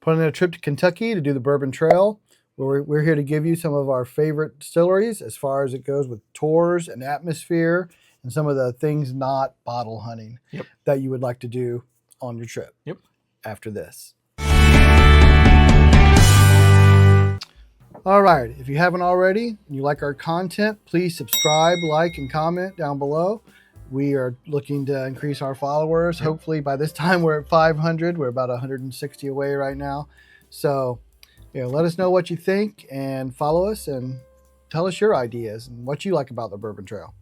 planning a trip to Kentucky to do the Bourbon Trail. We're here to give you some of our favorite distilleries as far as it goes with tours and atmosphere and some of the things not bottle hunting that you would like to do on your trip after this. All right, if you haven't already and you like our content, please subscribe, like, and comment down below. We are looking to increase our followers. Hopefully by this time we're at 500. We're about 160 away right now. So, let us know what you think and follow us and tell us your ideas and what you like about the Bourbon Trail.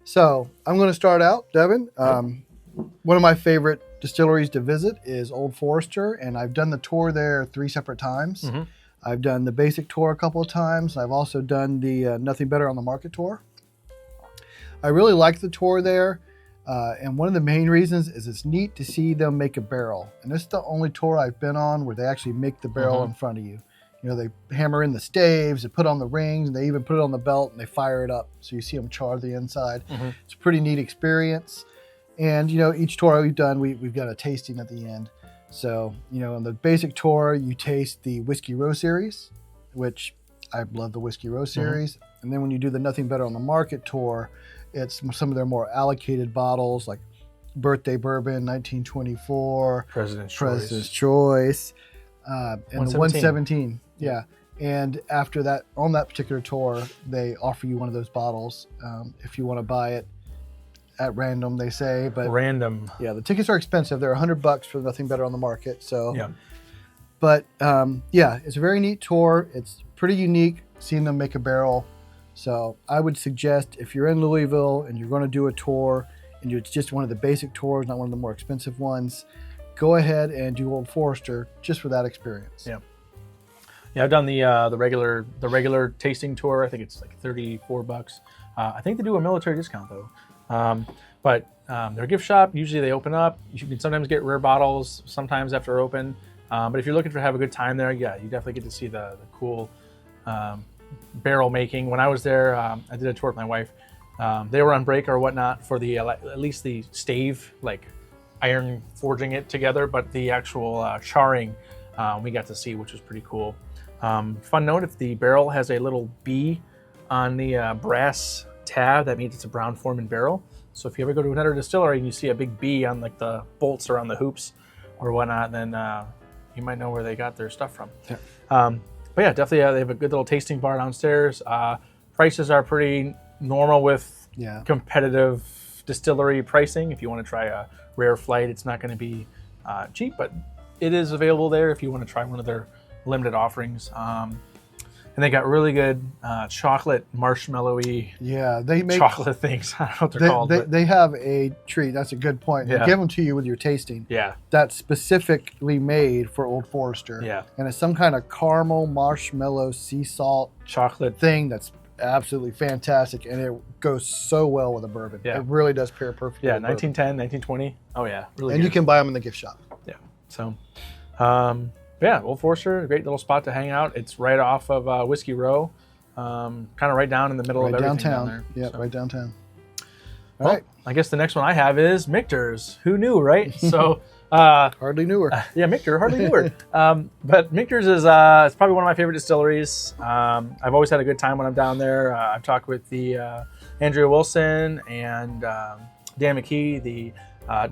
So I'm going to start out, Devin. One of my favorite distilleries to visit is Old Forester, and I've done the tour there 3 separate times. I've done the basic tour a couple of times. I've also done the Nothing Better on the Market tour. I really like the tour there. And one of the main reasons is it's neat to see them make a barrel. And this is the only tour I've been on where they actually make the barrel in front of you. They hammer in the staves, they put on the rings, and they even put it on the belt and they fire it up. So you see them char the inside. It's a pretty neat experience. And, each tour we've done, we've got a tasting at the end. So, on the basic tour, you taste the Whiskey Row series, which I love the Whiskey Row series. And then when you do the Nothing Better on the Market tour, it's some of their more allocated bottles like Birthday Bourbon, 1924, President's Choice, and the 117. And after that, on that particular tour, they offer you one of those bottles if you want to buy it at random, they say. But random. Yeah, the tickets are expensive. They're $100 for Nothing Better on the Market. So, But it's a very neat tour. It's pretty unique seeing them make a barrel. So I would suggest if you're in Louisville and you're going to do a tour and it's just one of the basic tours, not one of the more expensive ones, go ahead and do Old Forester just for that experience. I've done the regular tasting tour. I think it's like $34. I think they do a military discount though. But their gift shop, usually they open up. You can sometimes get rare bottles, sometimes after they're open. But if you're looking to have a good time there, you definitely get to see the cool barrel making. When I was there, I did a tour with my wife. They were on break or whatnot for the at least the stave, like iron forging it together, but the actual charring we got to see, which was pretty cool. Fun note, if the barrel has a little B on the brass tab, that means it's a brown forman barrel. So if you ever go to another distillery and you see a big B on like the bolts around the hoops or whatnot, then you might know where they got their stuff from. But definitely they have a good little tasting bar downstairs. Prices are pretty normal with competitive distillery pricing. If you want to try a rare flight, it's not going to be cheap, but it is available there if you want to try one of their limited offerings. And they got really good chocolate marshmallowy they make chocolate things. I don't know what they're called. They have a treat. That's a good point. They give them to you with your tasting. That's specifically made for Old Forester. And it's some kind of caramel, marshmallow, sea salt chocolate thing that's absolutely fantastic. And it goes so well with a bourbon. It really does pair perfectly with 1910, 1920. Oh, yeah. Really and good. You can buy them in the gift shop. So... Old Forester, a great little spot to hang out. It's right off of Whiskey Row, kind of right down in the middle of everything downtown. Down there. Right downtown. All right. right. I guess the next one I have is Michter's. Who knew, right? So hardly knew her. Michter, hardly knew her. But Michter's is it's probably one of my favorite distilleries. I've always had a good time when I'm down there. I've talked with the Andrea Wilson and Dan McKee, the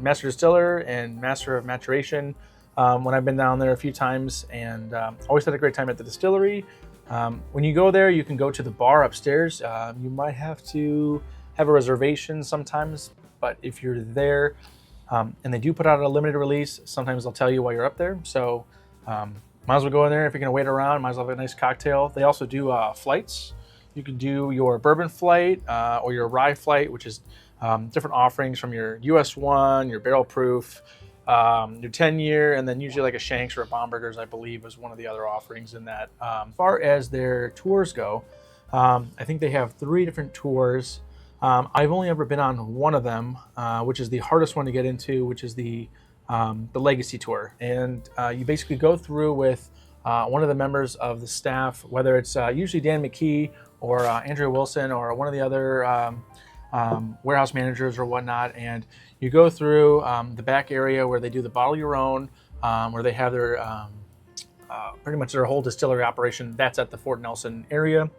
master distiller and master of maturation. When I've been down there a few times, and always had a great time at the distillery. When you go there, you can go to the bar upstairs. You might have to have a reservation sometimes, but if you're there, and they do put out a limited release, sometimes they'll tell you while you're up there. So might as well go in there. If you're going to wait around, might as well have a nice cocktail. They also do flights. You can do your bourbon flight or your rye flight, which is different offerings from your US 1, your barrel proof, your 10-year, and then usually like a Shanks or a Bomberger's, I believe, is one of the other offerings in that. As far as their tours go, I think they have 3 different tours. I've only ever been on one of them, which is the hardest one to get into, which is the Legacy Tour. And you basically go through with one of the members of the staff, whether it's usually Dan McKee or Andrea Wilson or one of the other warehouse managers or whatnot, and you go through the back area where they do the bottle your own, where they have their pretty much their whole distillery operation. That's at the Fort Nelson area.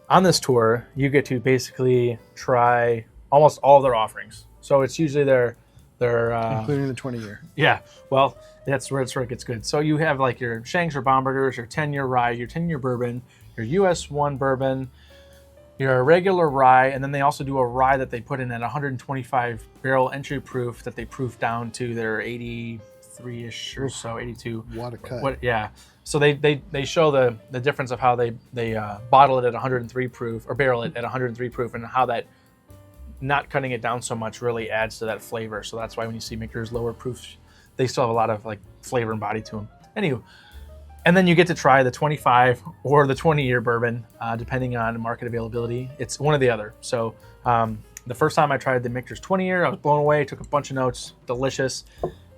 On this tour, you get to basically try almost all of their offerings. So it's usually their including the 20-year. Yeah, well, that's where it gets good. So you have like your Shanks or Bombergers, your 10-year rye, your 10-year bourbon, your US 1 bourbon, your regular rye, and then they also do a rye that they put in at 125 barrel entry proof that they proof down to their 83-ish or so, 82. What a cut. Yeah. So they show the difference of how they bottle it at 103 proof or barrel it at 103 proof, and how that not cutting it down so much really adds to that flavor. So that's why when you see Michter's lower proofs, they still have a lot of like flavor and body to them. Anywho, and then you get to try the 25 or the 20-year bourbon, depending on market availability. It's one or the other. So the first time I tried the Michter's 20-year, I was blown away, took a bunch of notes, delicious.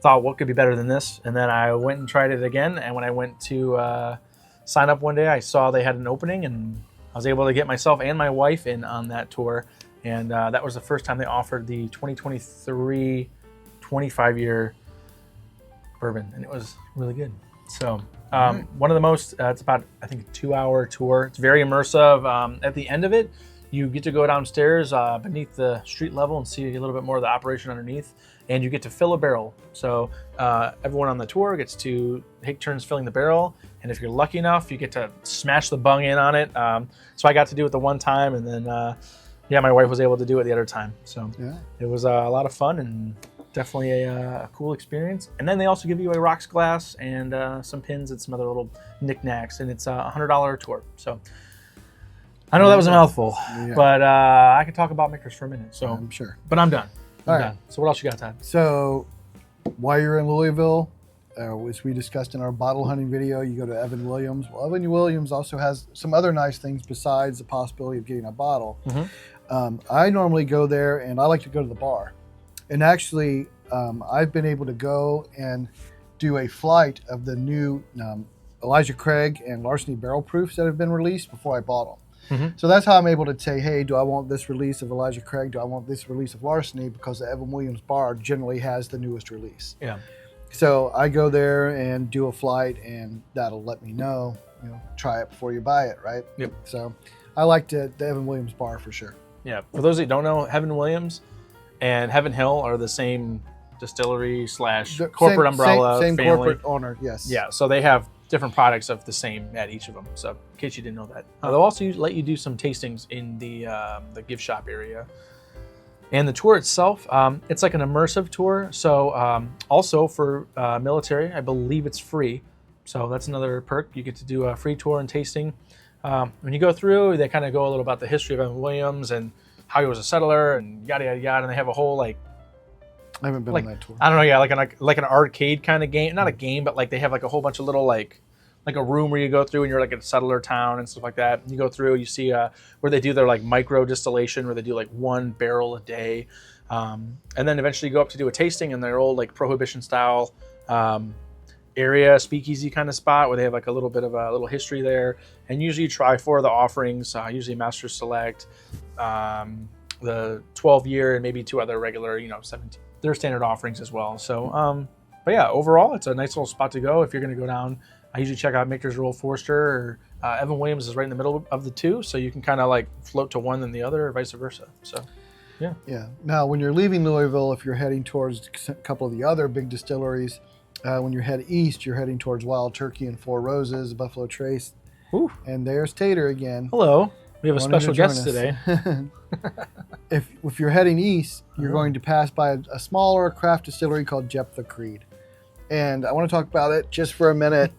Thought, what could be better than this? And then I went and tried it again. And when I went to sign up one day, I saw they had an opening, and I was able to get myself and my wife in on that tour. And that was the first time they offered the 2023 25-year bourbon, and it was really good. So one of the most, it's about, I think, a 2-hour tour. It's very immersive. At the end of it, you get to go downstairs beneath the street level and see a little bit more of the operation underneath, and you get to fill a barrel. So everyone on the tour gets to take turns filling the barrel, and if you're lucky enough, you get to smash the bung in on it. So I got to do it the one time, and then my wife was able to do it the other time. So it was a lot of fun and definitely a cool experience. And then they also give you a rocks glass and some pins and some other little knickknacks, and it's a $100 tour. So I know that was a mouthful, but I could talk about Michter's for a minute. So I'm sure. But I'm done. All I'm right. done. So what else you got, Todd? So while you're in Louisville, as we discussed in our bottle hunting video, you go to Evan Williams. Well, Evan Williams also has some other nice things besides the possibility of getting a bottle. I normally go there, and I like to go to the bar. And actually, I've been able to go and do a flight of the new Elijah Craig and Larceny barrel proofs that have been released before I bought them. So that's how I'm able to say, hey, do I want this release of Elijah Craig? Do I want this release of Larceny? Because the Evan Williams bar generally has the newest release. Yeah. So I go there and do a flight, and that'll let me know, try it before you buy it, right? Yep. So I like the Evan Williams bar for sure. Yeah. For those that don't know, Evan Williams and Heaven Hill are the same distillery / corporate umbrella same family. corporate owner, yes. Yeah. So they have different products of the same at each of them. So in case you didn't know that, they'll also let you do some tastings in the gift shop area. And the tour itself, it's like an immersive tour. So also for military, I believe it's free. So that's another perk. You get to do a free tour and tasting. When you go through, they kind of go a little about the history of Evan Williams and how he was a settler and yada, yada, yada. And they have a whole I haven't been on that tour. I don't know, like an arcade kind of game. Not a game, but they have like a whole bunch of little like a room where you go through and you're like in a settler town and stuff like that. You go through, you see where they do their like micro distillation, where they do like 1 barrel a day. And then eventually you go up to do a tasting in their old like prohibition style area, speakeasy kind of spot where they have like a little bit of a little history there. And usually you try 4 of the offerings, usually Master Select, the 12-year, and maybe 2 other regular, 17. Their standard offerings as well. So, but yeah, overall, it's a nice little spot to go if you're going to go down. I usually check out Michter's or Old Forester, or Evan Williams is right in the middle of the two, so you can kind of like float to one than the other, or vice versa. So, yeah. Yeah. Now, when you're leaving Louisville, if you're heading towards a couple of the other big distilleries, when you head east, you're heading towards Wild Turkey and Four Roses, Buffalo Trace. Ooh. And there's Tater again. Hello. We have a special guest today. If you're heading east, you're going to pass by a smaller craft distillery called Jeptha Creed. And I want to talk about it just for a minute,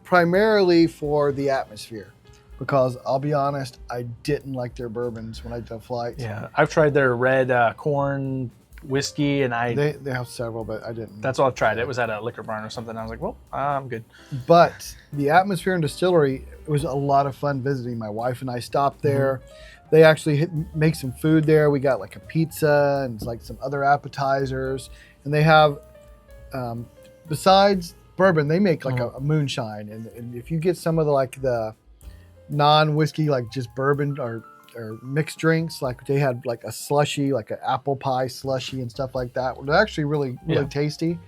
primarily for the atmosphere. Because I'll be honest, I didn't like their bourbons when I did flights. Yeah, I've tried their red corn whiskey, and they have several, but I didn't. That's all I've tried. It was at a liquor barn or something. I was like, well, I'm good. But the atmosphere and distillery, it was a lot of fun visiting. My wife and I stopped there. They actually make some food there. We got like a pizza and like some other appetizers. And they have, besides bourbon, they make like a moonshine. And if you get some of the non-whiskey, like just bourbon or mixed drinks, like they had like a slushy, like an apple pie slushy and stuff like that. They're actually really tasty.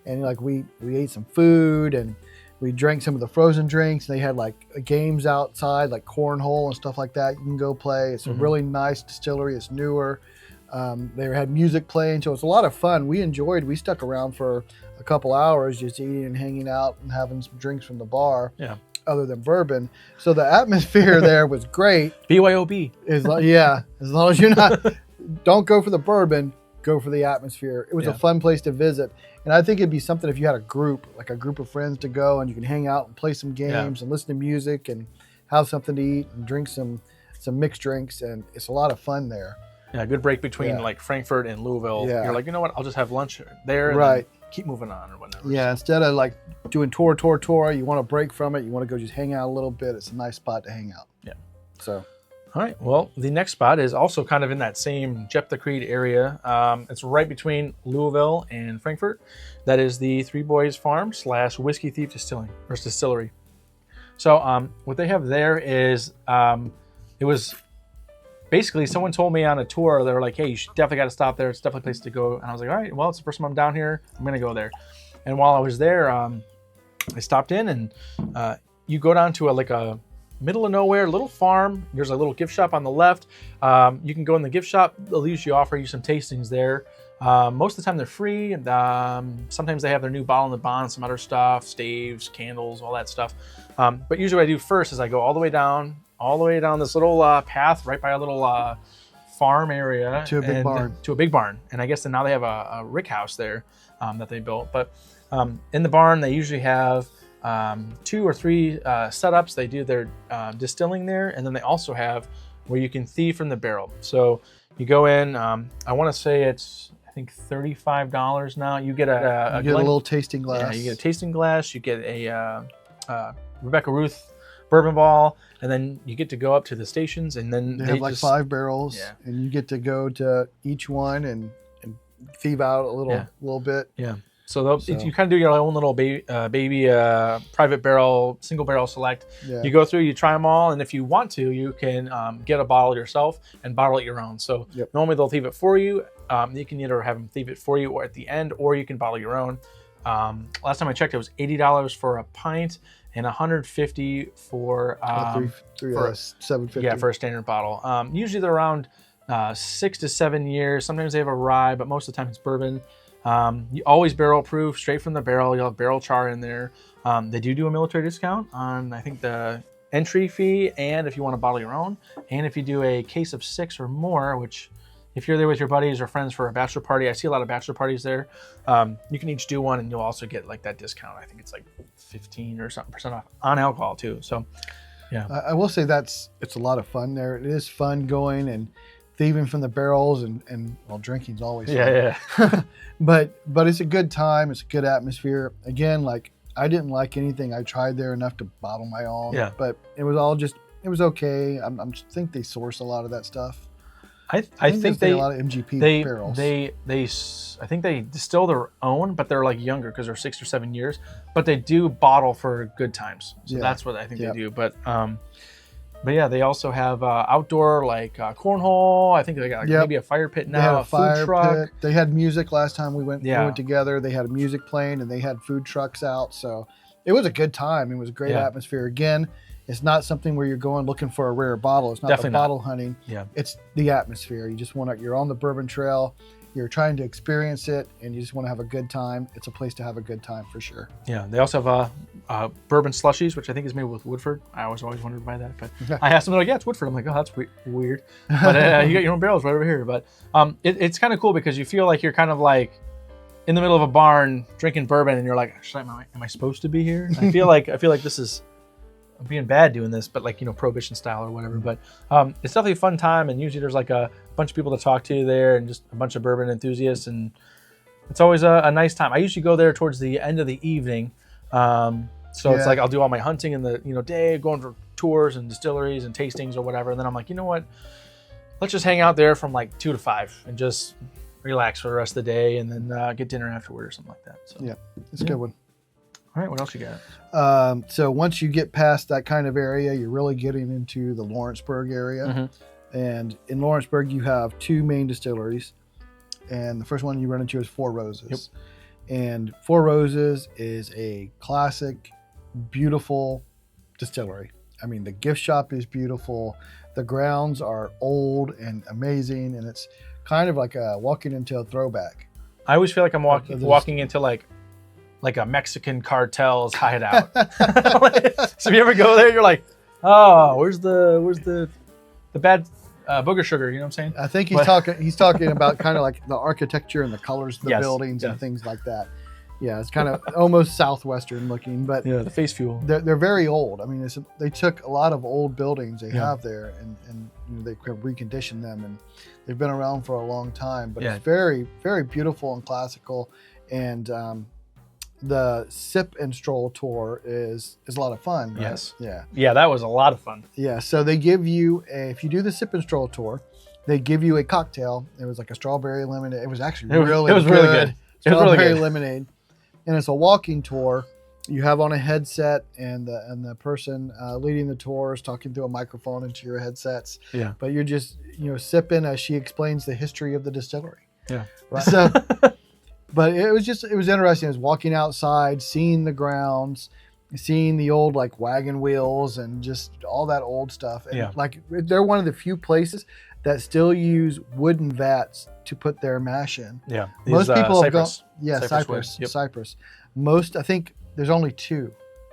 And like we ate some food, and We drank some of the frozen drinks. They had like games outside, like cornhole and stuff like that. You can go play. It's a really nice distillery. It's newer. They had music playing, so it's a lot of fun. We stuck around for a couple hours just eating and hanging out and having some drinks from the bar. Yeah. Other than bourbon. So the atmosphere there was great. BYOB. As long as you're not, don't go for the bourbon, go for the atmosphere. It was a fun place to visit. And I think it'd be something if you had a group of friends to go and you can hang out and play some games and listen to music and have something to eat and drink some mixed drinks. And it's a lot of fun there. Yeah, a good break between like Frankfurt and Louisville. Yeah. You're like, you know what? I'll just have lunch there and then keep moving on or whatever. Yeah, instead of like doing tour, you want to break from it. You want to go just hang out a little bit. It's a nice spot to hang out. Yeah. So. All right. Well, the next spot is also kind of in that same Jeptha Creed area. It's right between Louisville and Frankfurt. That is the Three Boys Farm / Whiskey Thief Distillery. So what they have there is it was basically someone told me on a tour, they were like, hey, you should definitely got to stop there. It's definitely a place to go. And I was like, all right, well, it's the first time I'm down here. I'm going to go there. And while I was there, I stopped in and you go down to a middle of nowhere little farm. There's a little gift shop on the left. You can go in the gift shop. They'll usually offer you some tastings there. Most of the time they're free. And sometimes they have their new bottle in the bond, some other stuff, staves, candles, all that stuff. But usually what I do first is I go all the way down this little path right by a little farm area to a big barn. And I guess now they have a rick house there that they built. But in the barn, they usually have 2 or 3 setups. They do their distilling there, and then they also have where you can thieve from the barrel. So you go in. I want to say it's I think $35 now. You get a little tasting glass. Yeah, you get a tasting glass. You get a Rebecca Ruth bourbon ball, and then you get to go up to the stations, and then they have like 5 barrels, and you get to go to each one and thieve out a little bit. Yeah. So you kind of do your own little baby private barrel, single barrel select. Yeah. You go through, you try them all, and if you want to, you can get a bottle yourself and bottle it your own. So normally they'll thieve it for you. You can either have them thieve it for you or at the end, or you can bottle your own. Last time I checked, it was $80 for a pint and $150 for $750. Yeah, for a standard bottle. Usually they're around 6 to 7 years. Sometimes they have a rye, but most of the time it's bourbon. You always barrel proof, straight from the barrel. You'll have barrel char in there. They do a military discount on, I think, the entry fee, and if you want to bottle your own, and if you do a case of 6 or more, which if you're there with your buddies or friends for a bachelor party, I see a lot of bachelor parties there. You can each do one, and you'll also get like that discount. I think it's like 15 or something % off on alcohol too. So, yeah. I will say it's a lot of fun there. It is fun going and thieving from the barrels, and well, drinking's always fun. Yeah. But it's a good time. It's a good atmosphere. Again, like I didn't like anything I tried there enough to bottle my own. Yeah. But it was okay. I think they source a lot of that stuff. I think they a lot of MGP barrels. I think they distill their own, but they're like younger because they're 6 or 7 years. But they do bottle for good times. So that's what I think they do. But yeah, they also have outdoor like cornhole. I think they got maybe a fire pit now. They had a food truck. pit. They had music last time we went together. They had music playing, and they had food trucks out. So it was a good time. It was a great atmosphere. Again, it's not something where you're going looking for a rare bottle. It's not Definitely the bottle hunting. Yeah. It's the atmosphere. You just you're on the bourbon trail. You're trying to experience it, and you just want to have a good time. It's a place to have a good time for sure. Yeah, they also have bourbon slushies, which I think is made with Woodford. I always wondered by that, but I asked them, they're like, yeah, it's Woodford. I'm like, oh, that's weird. But you got your own barrels right over here. But it's kind of cool because you feel like you're kind of like in the middle of a barn drinking bourbon, and you're like, am I supposed to be here? I feel like this is I'm being bad doing this, but like, prohibition style or whatever. But it's definitely a fun time, and usually there's like a bunch of people to talk to there and just a bunch of bourbon enthusiasts, and it's always a nice time. I usually go there towards the end of the evening. It's like I'll do all my hunting in the day, going for tours and distilleries and tastings or whatever, and then I'm like, you know what? Let's just hang out there from like 2 to 5 and just relax for the rest of the day, and then get dinner afterward or something like that. So yeah, it's a good one. All right, what else you got? So once you get past that kind of area, you're really getting into the Lawrenceburg area. Mm-hmm. And in Lawrenceburg, you have 2 main distilleries. And the first one you run into is Four Roses. Yep. And Four Roses is a classic beautiful distillery. I mean, the gift shop is beautiful. The grounds are old and amazing, and it's kind of like walking into a throwback. I always feel like I'm walking into like a Mexican cartel's hideout. So if you ever go there, you're like, oh, where's the bad booger sugar? You know what I'm saying? I think he's talking about kind of like the architecture and the colors of the buildings and things like that. Yeah, it's kind of almost southwestern looking, but yeah, the face fuel. They're very old. I mean, they took a lot of old buildings they have there, and they reconditioned them, and they've been around for a long time. But it's very, very beautiful and classical. And the sip and stroll tour is a lot of fun. Right? Yes. Yeah, that was a lot of fun. Yeah. So they give you if you do the sip and stroll tour, they give you a cocktail. It was like a strawberry lemonade. It was actually really good. Really good. Strawberry lemonade. And it's a walking tour. You have on a headset, and the person leading the tour is talking through a microphone into your headsets. Yeah. But you're just sipping as she explains the history of the distillery. Yeah. Right. So, but it was interesting. It was walking outside, seeing the grounds, seeing the old like wagon wheels and just all that old stuff. And like they're one of the few places that still use wooden vats to put their mash in. Yeah. Most people have gone. Cypress. Yeah, Cypress. Yep. Cypress. Most, I think there's only 2.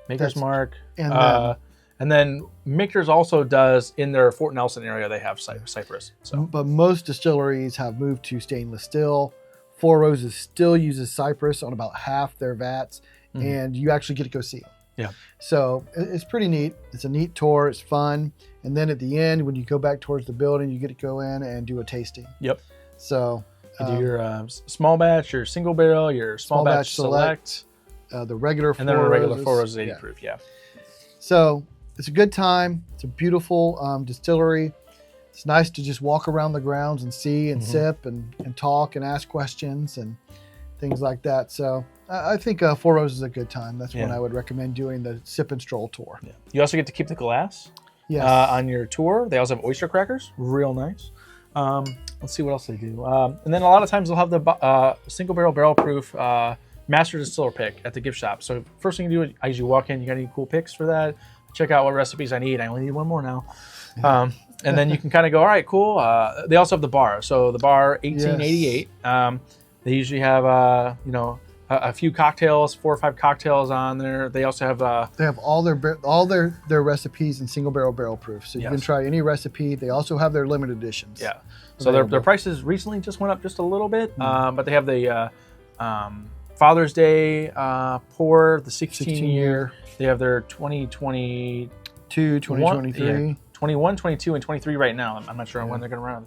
Maker's Mark. And then Michter's also does in their Fort Nelson area, they have Cypress. So. But most distilleries have moved to stainless steel. Four Roses still uses Cypress on about half their vats, and you actually get to go see them. Yeah. So it's pretty neat. It's a neat tour. It's fun. And then at the end, when you go back towards the building, you get to go in and do a tasting. Yep. So you do your small batch, your single barrel, your small batch select, the regular and then a regular 4 Roses 80 proof. Yeah. So it's a good time. It's a beautiful distillery. It's nice to just walk around the grounds and see and sip and talk and ask questions and things like that. So I think 4 Roses is a good time. That's when I would recommend doing the sip and stroll tour. Yeah. You also get to keep the glass on your tour. They also have oyster crackers. Real nice. Let's see what else they do. And then a lot of times they'll have the single barrel proof master distiller pick at the gift shop. So first thing you do, as you walk in, you got any cool picks for that? Check out what recipes I need. I only need one more now. And then you can kind of go, all right, cool. They also have the bar. So the bar, 1888. They usually have, a few cocktails, 4 or 5 cocktails on there. They also have they have all their recipes in single barrel proof, so you can try any recipe. They also have their limited editions. Yeah, so their prices recently just went up just a little bit, but they have the Father's Day pour, the 16 year. They have their 2022, 2023, 21, 22, and 23 right now. I'm not sure when they're going to run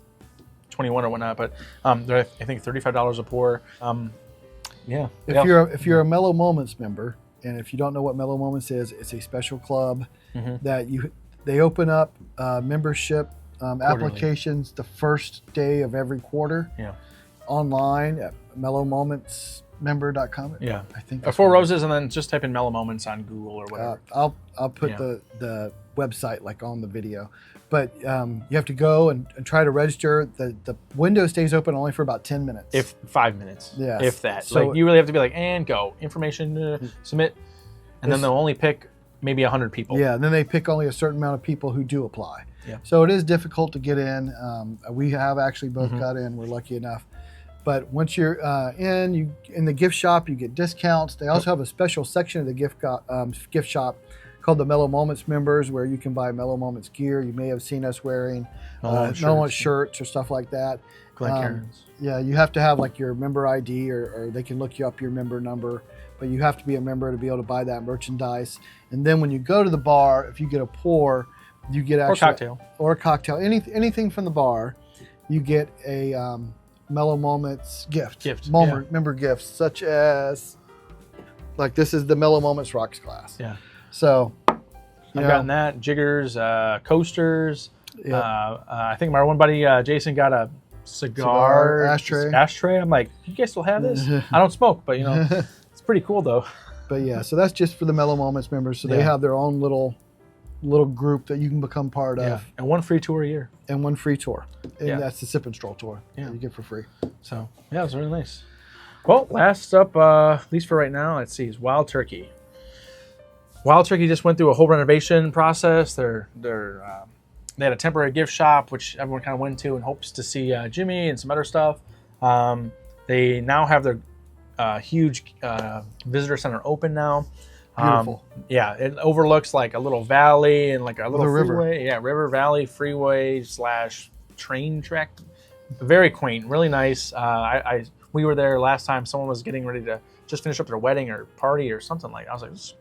21 or whatnot, but they're I think $35 a pour. If you're a Mellow Moments member, and if you don't know what Mellow Moments is, it's a special club that they open up membership applications the first day of every quarter. Yeah. Online at mellowmomentsmember.com. Yeah, I think 4 Roses, and then just type in Mellow Moments on Google or whatever. I'll put the website like on the video. But you have to go and try to register. The window stays open only for about 10 minutes. If 5 minutes. Yeah. If that. So like you really have to be like, and go. Information, submit. And then they'll only pick maybe 100 people. Yeah, and then they pick only a certain amount of people who do apply. Yeah. So it is difficult to get in. We have actually both got in. We're lucky enough. But once you're in the gift shop, you get discounts. They also have a special section of the gift shop called the Mellow Moments members, where you can buy Mellow Moments gear. You may have seen us wearing Mellow Moments shirts or stuff like that. You have to have like your member ID, or they can look you up your member number, but you have to be a member to be able to buy that merchandise. And then when you go to the bar, if you get a pour, you get actually or a cocktail, anything from the bar, you get a Mellow Moments gift. Member gifts, such as like this is the Mellow Moments Rocks glass. Yeah. So I've gotten that, jiggers, coasters. I think my one buddy Jason got a cigar ashtray. I'm like, you guys still have this? I don't smoke, but it's pretty cool though. But yeah, so that's just for the Mellow Moments members. So they have their own little group that you can become part of. And one free tour a year. And that's the Sip and Stroll tour that you get for free. So yeah, it's really nice. Well, last up, at least for right now, let's see, is Wild Turkey. Wild Turkey just went through a whole renovation process. They had a temporary gift shop, which everyone kind of went to and hopes to see Jimmy and some other stuff. They now have their huge visitor center open now. Beautiful. Yeah, it overlooks like a little valley and like a little river. freeway. Yeah, river valley freeway / train track. Very quaint, really nice. We were there last time. Someone was getting ready to just finish up their wedding or party or something like that. I was like, this is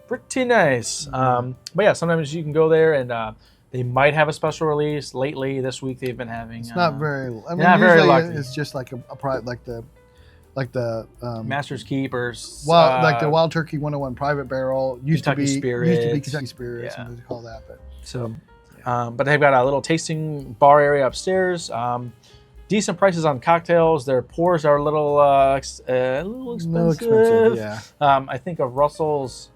pretty nice. But yeah, sometimes you can go there and they might have a special release. Lately, this week they've been having. It's not very. I mean, not very usually lucky. it's just like a private, like the Master's Keepers. like the Wild Turkey 101 Private Barrel used to Kentucky be Spirits. Kentucky Spirits, Yeah. and we call that. But So, but they've got a little tasting bar area upstairs. Decent prices on cocktails. Their pours are a little expensive. no expensive, yeah. I think of Russell's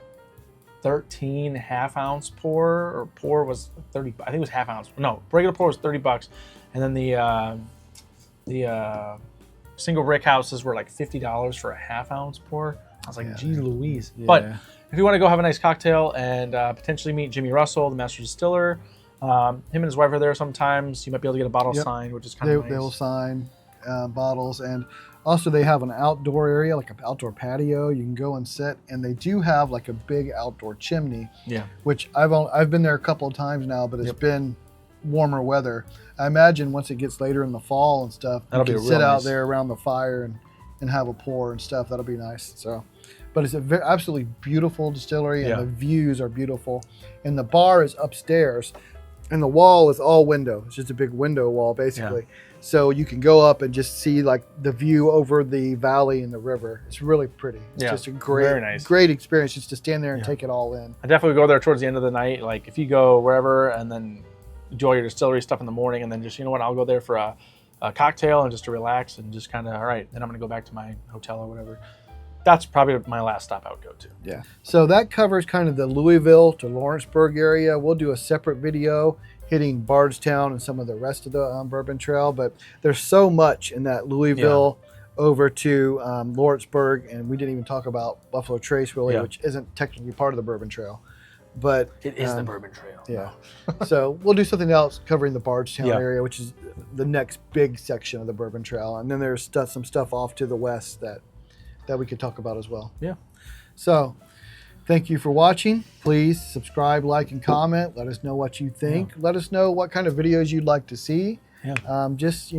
13 half-ounce pour was 30. I think it was half ounce. No, regular pour was $30, and then the single brick houses were like $50 for a half-ounce pour. I was like, Yeah. gee Louise. Yeah. But if you want to go have a nice cocktail and potentially meet Jimmy Russell, the master distiller, him and his wife are there sometimes. You might be able to get a bottle signed, which is kind of nice. They will sign bottles, and also they have an outdoor area, like an outdoor patio. You can go and sit, and they do have like a big outdoor chimney. Yeah. Which I've been there a couple of times now, but it's been warmer weather. I imagine once it gets later in the fall and stuff, you can sit out there around the fire and have a pour and stuff. That'll be nice. So, but it's a absolutely beautiful distillery, and the views are beautiful. And the bar is upstairs, and the wall is all window. It's just a big window wall, basically. Yeah. So you can go up and just see like the view over the valley and the river. It's really pretty. It's just a great experience just to stand there and take it all in. I definitely go there towards the end of the night. Like if you go wherever and then do all your distillery stuff in the morning, and then just, you know what, I'll go there for a cocktail and just to relax and just kind of, all right, then I'm going to go back to my hotel or whatever. That's probably my last stop I would go to. Yeah. So that covers kind of the Louisville to Lawrenceburg area. We'll do a separate video hitting Bardstown and some of the rest of the Bourbon Trail, but there's so much in that Louisville over to Lawrenceburg, and we didn't even talk about Buffalo Trace really, which isn't technically part of the Bourbon Trail. But it is the Bourbon Trail. Yeah. So we'll do something else covering the Bardstown area, which is the next big section of the Bourbon Trail. And then there's some stuff off to the west that we could talk about as well. Yeah. So thank you for watching. Please subscribe, like, and comment. Let us know what you think. Yeah. Let us know what kind of videos you'd like to see. Yeah. Just,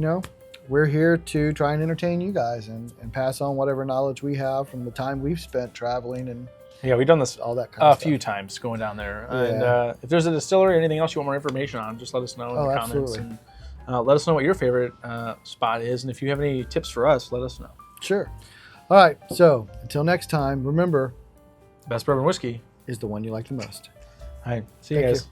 we're here to try and entertain you guys and pass on whatever knowledge we have from the time we've spent traveling and we've done this all that kind of stuff. A few times going down there. Yeah. And if there's a distillery or anything else you want more information on, just let us know in the comments. Absolutely. And let us know what your favorite spot is. And if you have any tips for us, let us know. Sure. All right. So until next time, remember, best bourbon whiskey is the one you like the most. All right. See you guys.